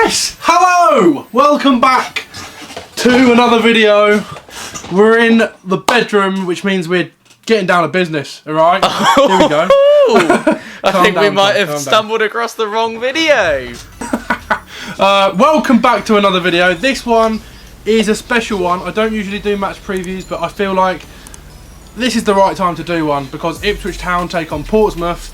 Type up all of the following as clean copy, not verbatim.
Yes! Hello! Welcome back to another video. We're in the bedroom, which means we're getting down to business, alright? Here we go. I think we might have stumbled across the wrong video. Welcome back to another video. This one is a special one. I don't usually do match previews, but I feel like this is the right time to do one because Ipswich Town take on Portsmouth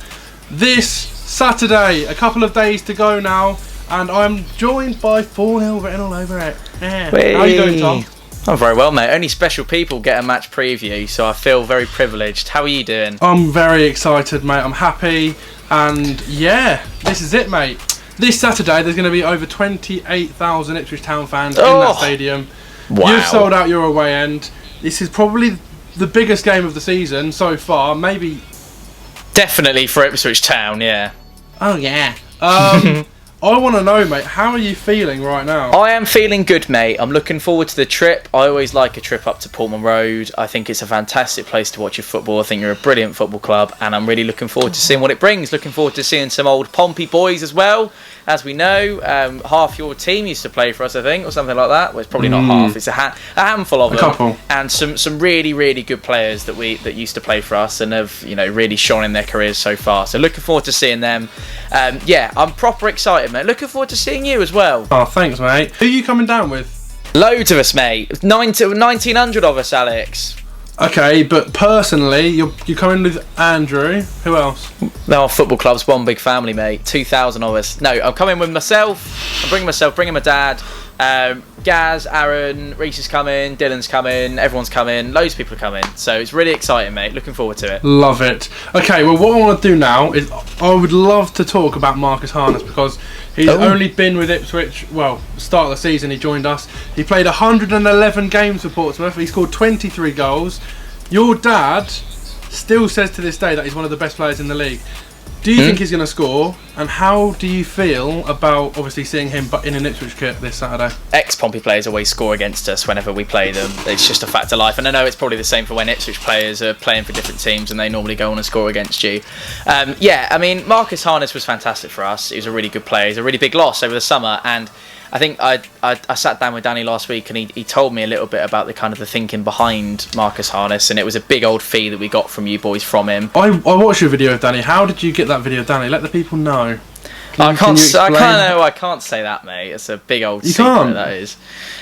this Saturday. A couple of days to go now, and I'm joined by 4-0 written all over it. Yeah. How are you doing, Tom? I'm very well, mate. Only special people get a match preview, so I feel very privileged. How are you doing? I'm very excited, mate. I'm happy, and yeah, this is it, mate. This Saturday, there's going to be over 28,000 Ipswich Town fans in that stadium. Wow. You've sold out your away end. This is probably the biggest game of the season so far, maybe. Definitely for Ipswich Town, yeah. Oh, yeah. I want to know, mate, how are you feeling right now? I am feeling good, mate. I'm looking forward to the trip. I always like a trip up to Portsmouth Road. I think it's a fantastic place to watch your football. I think you're a brilliant football club, and I'm really looking forward to seeing what it brings. Looking forward to seeing some old POMPEY boys as well. As we know, half your team used to play for us, I think, or something like that. Well, it's probably not half. It's a handful of them. A couple. And some really, really good players that used to play for us and have, really shone in their careers so far. So looking forward to seeing them. Yeah, I'm proper excited, mate. Looking forward to seeing you as well. Oh, thanks, mate. Who are you coming down with? Loads of us, mate. 1,900 of us, Alex. Okay, but personally, you're coming with Andrew. Who else? Our football club's one big family, mate. 2,000 of us. No, I'm coming with myself. I'm bringing my dad. Gaz, Aaron, Reese is coming, Dylan's coming, everyone's coming, loads of people are coming. So it's really exciting, mate. Looking forward to it. Love it. Okay, well, what I want to do now is I would love to talk about Marcus Harness because he's only been with Ipswich, well, start of the season he joined us. He played 111 games for Portsmouth. He scored 23 goals. Your dad still says to this day that he's one of the best players in the league. Do you think he's going to score? And how do you feel about obviously seeing him in an Ipswich kit this Saturday? Ex-Pompey players always score against us whenever we play them. It's just a fact of life. And I know it's probably the same for when Ipswich players are playing for different teams and they normally go on and score against you. Yeah, I mean, Marcus Harness was fantastic for us. He was a really good player. He was a really big loss over the summer. And I think I sat down with Danny last week and he told me a little bit about the thinking behind Marcus Harness, and it was a big old fee that we got from you boys from him. I watched your video of Danny. How did you get that video of Danny? Let the people know. I can't say that, mate. It's a big old secret, that is.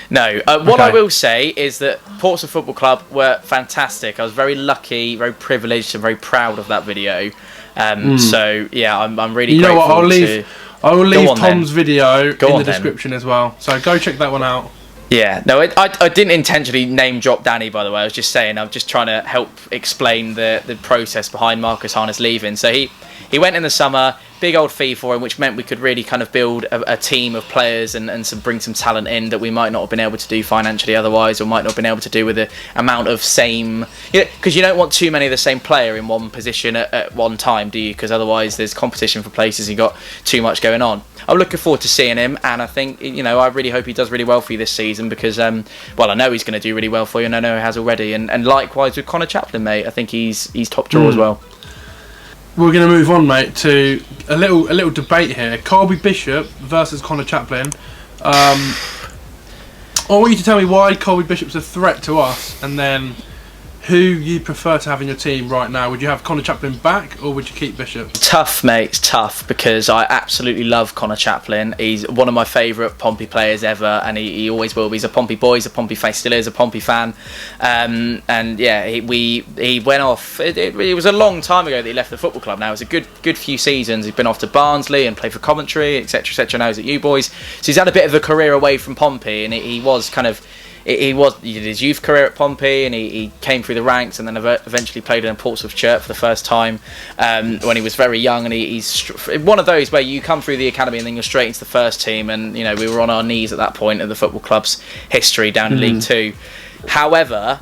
No, what I will say is that Portsmouth Football Club were fantastic. I was very lucky, very privileged and very proud of that video. So yeah, I'm really grateful. You know what, I will leave Tom's video in the description as well. So go check that one out. Yeah, no, I didn't intentionally name drop Danny, by the way. I was just saying, I'm just trying to help explain the process behind Marcus Harness leaving. So he went in the summer, big old fee for him, which meant we could really kind of build a team of players and bring some talent in that we might not have been able to do financially otherwise, or might not have been able to do with the amount of same... Because you don't want too many of the same player in one position at one time, do you? Because otherwise there's competition for places, you've got too much going on. I'm looking forward to seeing him, and I think, I really hope he does really well for you this season because, well, I know he's going to do really well for you, and I know he has already. And likewise with Connor Chaplin, mate. I think he's top draw as well. We're going to move on, mate, to a little debate here. Colby Bishop versus Connor Chaplin. I want you to tell me why Colby Bishop's a threat to us, and then who you prefer to have in your team right now. Would you have Connor Chaplin back, or would you keep Bishop? Tough, mate. It's tough because I absolutely love Connor Chaplin. He's one of my favourite Pompey players ever, and he always will be. He's a Pompey boy, he's a Pompey face, still is a Pompey fan. And yeah, he went off. It was a long time ago that he left the football club. Now it was a good few seasons. He's been off to Barnsley and played for Coventry, etc., etc. Now he's at you boys. So he's had a bit of a career away from Pompey, and he did his youth career at Pompey, and he came through the ranks and then eventually played in Portsmouth Church for the first time when he was very young. And he's one of those where you come through the academy and then you're straight into the first team. And we were on our knees at that point of the football club's history down in League Two. However,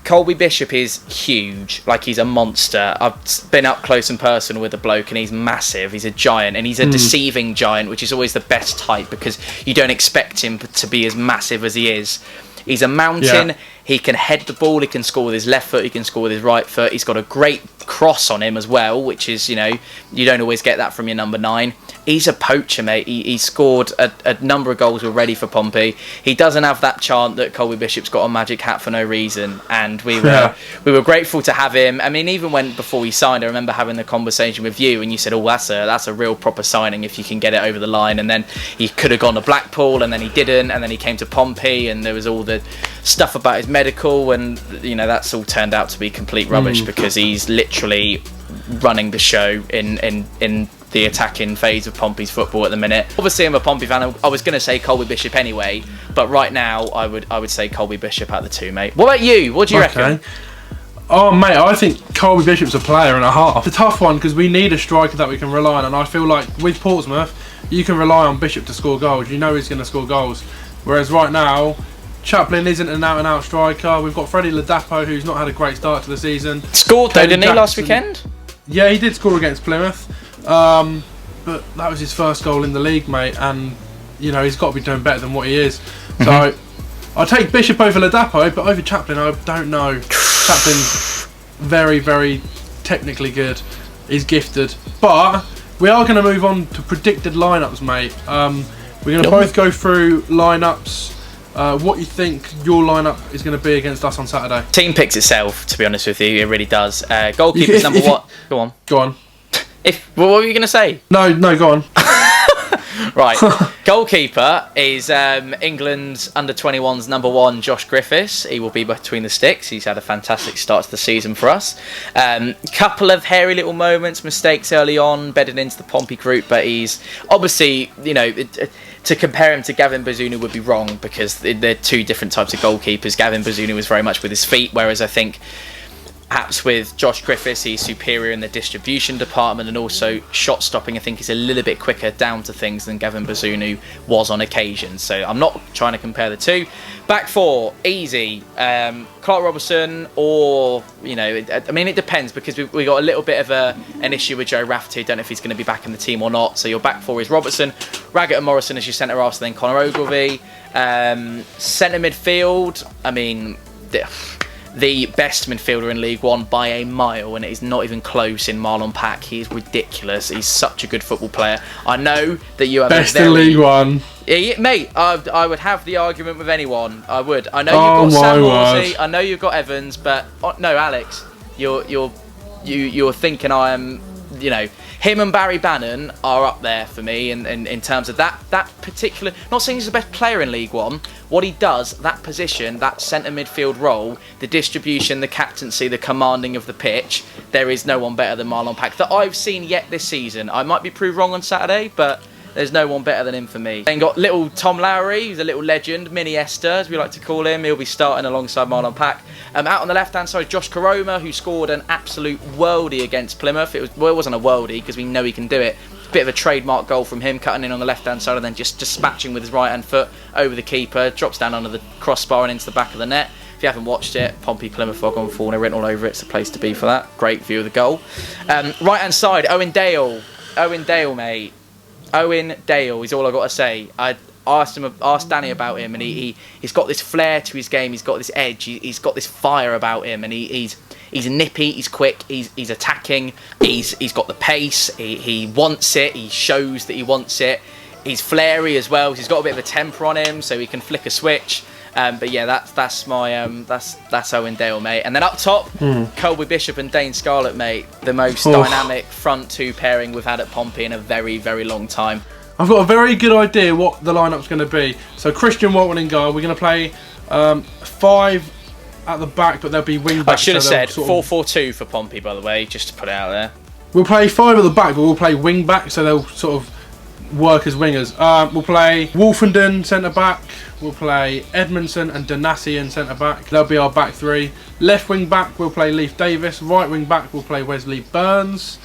Colby Bishop is huge, like he's a monster. I've been up close and personal with the bloke, and he's massive. He's a giant, and he's a deceiving giant, which is always the best type because you don't expect him to be as massive as he is. He's a mountain. He can head the ball, he can score with his left foot, he can score with his right foot. He's got a great cross on him as well, which is, you don't always get that from your number 9. He's a poacher, mate. He scored a number of goals already for Pompey. He doesn't have that chant that Colby Bishop's got a magic hat for no reason, and we were grateful to have him. I mean, even before he signed, I remember having the conversation with you, and you said, "Oh, that's a real proper signing if you can get it over the line." And then he could have gone to Blackpool, and then he didn't, and then he came to Pompey, and there was all the stuff about his medical, and that's all turned out to be complete rubbish because he's literally running the show in the attacking phase of Pompey's football at the minute. Obviously, I'm a Pompey fan. I was going to say Colby Bishop anyway, but right now I would say Colby Bishop out of the two, mate. What about you? What do you reckon? Oh, mate, I think Colby Bishop's a player and a half. It's a tough one because we need a striker that we can rely on, and I feel like with Portsmouth, you can rely on Bishop to score goals. You know he's going to score goals. Whereas right now, Chaplin isn't an out-and-out striker. We've got Freddie Ladapo, who's not had a great start to the season. Scored though, didn't he, last weekend? Yeah, he did score against Plymouth. But that was his first goal in the league, mate, and he's got to be doing better than what he is. So I'll take Bishop over Ladapo, but over Chaplin I don't know. Chaplin's very, very technically good. He's gifted. But we are going to move on to predicted lineups, mate. We're going to both go through lineups. What you think your lineup is going to be against us on Saturday? Team picks itself, to be honest with you. It really does. Goalkeeper's number one. Go on. What were you going to say? No, go on. Right. Goalkeeper is England's under-21's number 1, Josh Griffiths. He will be between the sticks. He's had a fantastic start to the season for us. Couple of hairy little moments, mistakes early on, bedded into the Pompey group, but he's obviously, to compare him to Gavin Bazunu would be wrong because they're two different types of goalkeepers. Gavin Bazunu was very much with his feet, whereas I think perhaps with Josh Griffiths, he's superior in the distribution department and also shot stopping. I think he's a little bit quicker down to things than Gavin Bazunu was on occasion. So I'm not trying to compare the two. Back four, easy. Clark Robertson or, it depends because we got a little bit of an issue with Joe Rafferty. Don't know if he's going to be back in the team or not. So your back four is Robertson, Raggett and Morrison as your centre-halves, then Conor Ogilvie. Centre midfield, the best midfielder in League One by a mile, and it is not even close in Marlon Pack. He is ridiculous. He's such a good football player. I know that you have best in League One. Yeah, mate, I would have the argument with anyone. I would. I know you've got Sam Morsey. I know you've got Evans, but no, Alex, you're thinking I am. Him and Barry Bannon are up there for me in terms of that particular. Not saying he's the best player in League One. What he does, that position, that centre midfield role, the distribution, the captaincy, the commanding of the pitch, there is no one better than Marlon Pack that I've seen yet this season. I might be proved wrong on Saturday, but there's no one better than him for me. Then got little Tom Lowry, who's a little legend, Mini Esther, as we like to call him. He'll be starting alongside Marlon Pack. Out on the left-hand side, Josh Koroma, who scored an absolute worldie against Plymouth. It wasn't a worldie because we know he can do it. Bit of a trademark goal from him, cutting in on the left-hand side and then just dispatching with his right-hand foot over the keeper, drops down under the crossbar and into the back of the net. If you haven't watched it, Pompey Plymouth Fog on Fauna written all over it. It's the place to be for that. Great view of the goal. Right-hand side, Owen Dale. Owen Dale, mate. Owen Dale is all I've got to say. I asked Danny about him, and he's got this flair to his game. He's got this edge. He's got this fire about him, and he's nippy. He's quick. He's attacking. He's got the pace. He wants it. He shows that he wants it. He's flary as well. He's got a bit of a temper on him, so he can flick a switch. But yeah, that's my that's Owen Dale, mate. And then up top, Colby Bishop and Dane Scarlett, mate. The most dynamic front two pairing we've had at Pompey in a very, very long time. I've got a very good idea what the lineup's going to be. So Christian Walton in goal. We're going to play 5 at the back, but there'll be wing backs. I should have said 4-4-2 for Pompey, by the way, just to put it out there. We'll play 5 at the back, but we'll play wing back, so they'll sort of work as wingers. We'll play Wolfenden centre back. We'll play Edmondson and Donassi in centre back. They'll be our back 3. Left wing back, we'll play Leif Davis. Right wing back, we'll play Wesley Burns.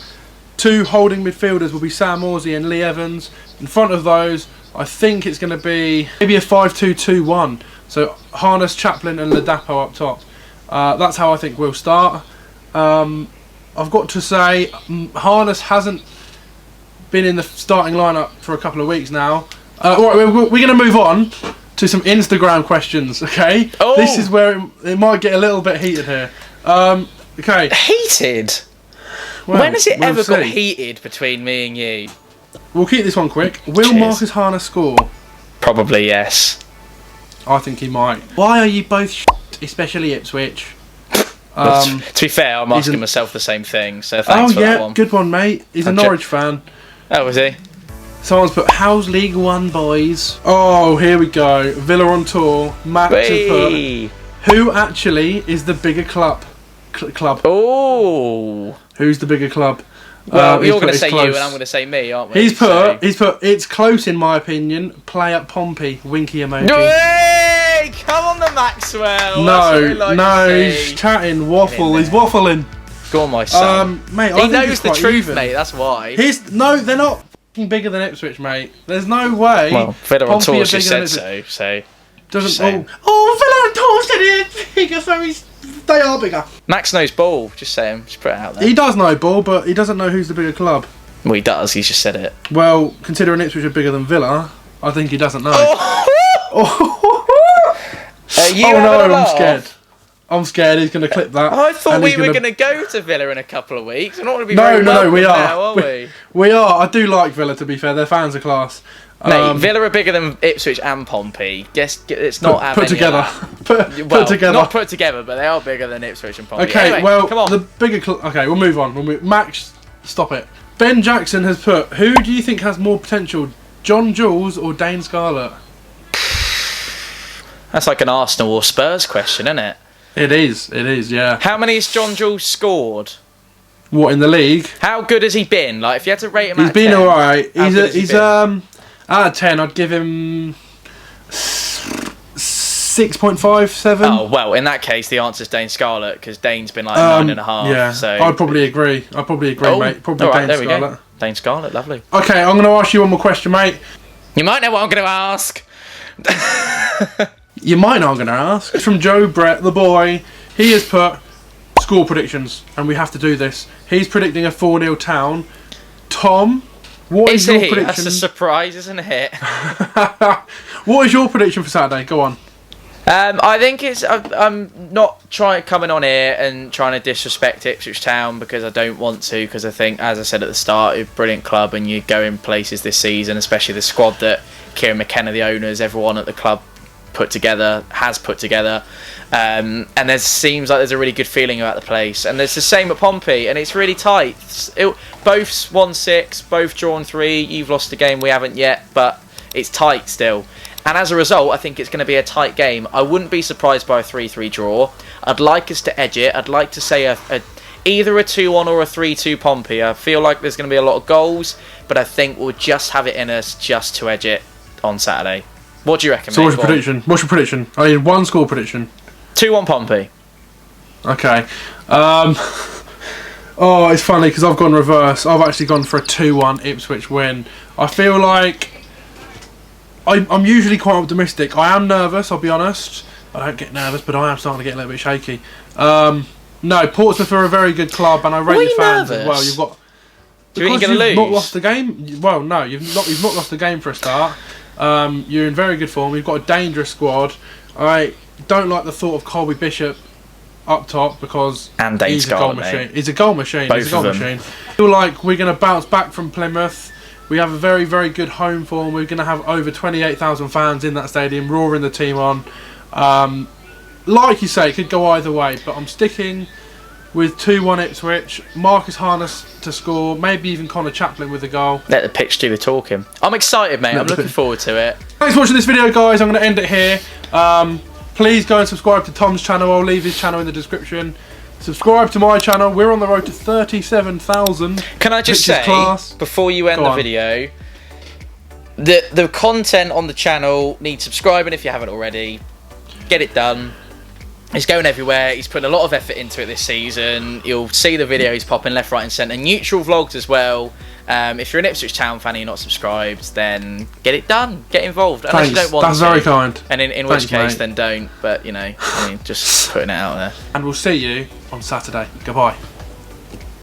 2 holding midfielders will be Sam Morsey and Lee Evans. In front of those, I think it's going to be maybe a 5-2-2-1. So Harness, Chaplin and Ladapo up top. That's how I think we'll start. I've got to say, Harness hasn't been in the starting lineup for a couple of weeks now. Right, we're going to move on. to some Instagram questions, okay? Oh. This is where it might get a little bit heated here. Okay. Heated? Well, when has it we'll ever got see. heated between me and you? We'll keep this one quick. Will Cheers. Marcus Harness score? Probably yes. I think he might. Why are you both especially Ipswich? To be fair, I'm asking myself the same thing, so thanks for that one. Good one, mate. He's a Norwich fan. Oh, was he? Someone's put, how's League One, boys? Oh, here we go. Villa on tour. Max has put, who actually is the bigger club? Oh. Who's the bigger club? Well, you're going to say you and I'm going to say me, aren't we? He's put, it's close in my opinion. Play at Pompey. Winky emoji. Hey, come on the Maxwell. No, he's chatting, waffle. He's waffling. Go on, my son. Mate, he knows the truth, mate, that's why. No, they're not bigger than Ipswich, mate. There's no way. Well, Villa on tour just said so. Doesn't. Oh, Villa on tour said it bigger, so they are bigger. Max knows ball. Just saying. Just put it out there. He does know ball, but he doesn't know who's the bigger club. Well, he does. He's just said it. Well, considering Ipswich are bigger than Villa, I think he doesn't know. I'm scared. I'm scared he's going to clip that. I thought we were going to go to Villa in a couple of weeks. I'm not going to be No, we are. now, are we? We are. I do like Villa, to be fair. Their fans are class. Mate, Villa are bigger than Ipswich and Pompey. Guess it's not put together. Put together. Not put together, but they are bigger than Ipswich and Pompey. Okay, anyway, well, come on. the bigger okay, we'll move on. Max, stop it. Ben Jackson has put, who do you think has more potential, John Jules or Dane Scarlett? That's like an Arsenal or Spurs question, isn't it? It is, yeah. How many has John Jules scored? What, in the league? How good has he been? Like, if you had to rate him out of 10, he's been alright. He's been? Out of 10, I'd give him 6.5, 7. Oh, well, in that case, the answer's Dane Scarlett, because Dane's been like 9.5. Yeah, so I'd probably agree, mate. Probably right, Dane there we Scarlett. go. Dane Scarlett, lovely. Okay, I'm going to ask you one more question, mate. You might know what I'm going to ask. You might know what I'm going to ask. It's from Joe Brett, the boy. He has put score predictions, and we have to do this. He's predicting a 4-0 Town. Tom, what is your prediction? That's a surprise, isn't it? What is your prediction for Saturday? Go on. I think it's. I'm not coming on here and trying to disrespect Ipswich Town because I don't want to. Because I think, as I said at the start, it's a brilliant club, and you go in places this season, especially the squad that Kieran McKenna, the owners, everyone at the club has put together, and there seems like there's a really good feeling about the place, and there's the same at Pompey, and it's really tight. Both won 6, both drawn 3. You've lost a game, we haven't yet, but it's tight still, and as a result I think it's going to be a tight game. I wouldn't be surprised by a 3-3 draw. I'd like us to edge it. I'd like to say either a 2-1 or a 3-2 Pompey. I feel like there's going to be a lot of goals, but I think we'll just have it in us just to edge it on Saturday. What do you reckon, So mate? what's your prediction? I need one score prediction. 2-1 Pompey. Okay. Oh, it's funny because I've gone reverse. I've actually gone for a 2-1 Ipswich win. I feel like I'm usually quite optimistic. I am nervous, I'll be honest. I don't get nervous, but I am starting to get a little bit shaky. No, Portsmouth are a very good club, and I rate the fans as well. You've got. Do you think you're going to lose? Not lost the game. Well, no, you've not lost the game for a start. You're in very good form. You've got a dangerous squad. I don't like the thought of Colby Bishop up top because he's a goal machine. He's a goal machine. Both he's a goal of them. machine. I feel like we're going to bounce back from Plymouth. We have a very, very good home form. We're going to have over 28,000 fans in that stadium roaring the team on. Like you say, it could go either way, but I'm sticking with 2-1 Ipswich. Marcus Harness to score, maybe even Connor Chaplin with a goal. Let the pitch do the talking. I'm excited, mate. I'm looking forward to it. Thanks for watching this video, guys. I'm going to end it here. Please go and subscribe to Tom's channel. I'll leave his channel in the description. Subscribe to my channel. We're on the road to 37,000. Can I just say, before you end the video, the content on the channel needs subscribing if you haven't already. Get it done. He's going everywhere. He's putting a lot of effort into it this season. You'll see the videos popping left, right and centre. Neutral vlogs as well. If you're an Ipswich Town fan and you're not subscribed, then get it done. Get involved. Unless you don't want That's very kind. And in which case, then don't. But, you know, I mean, just putting it out there. And we'll see you on Saturday. Goodbye.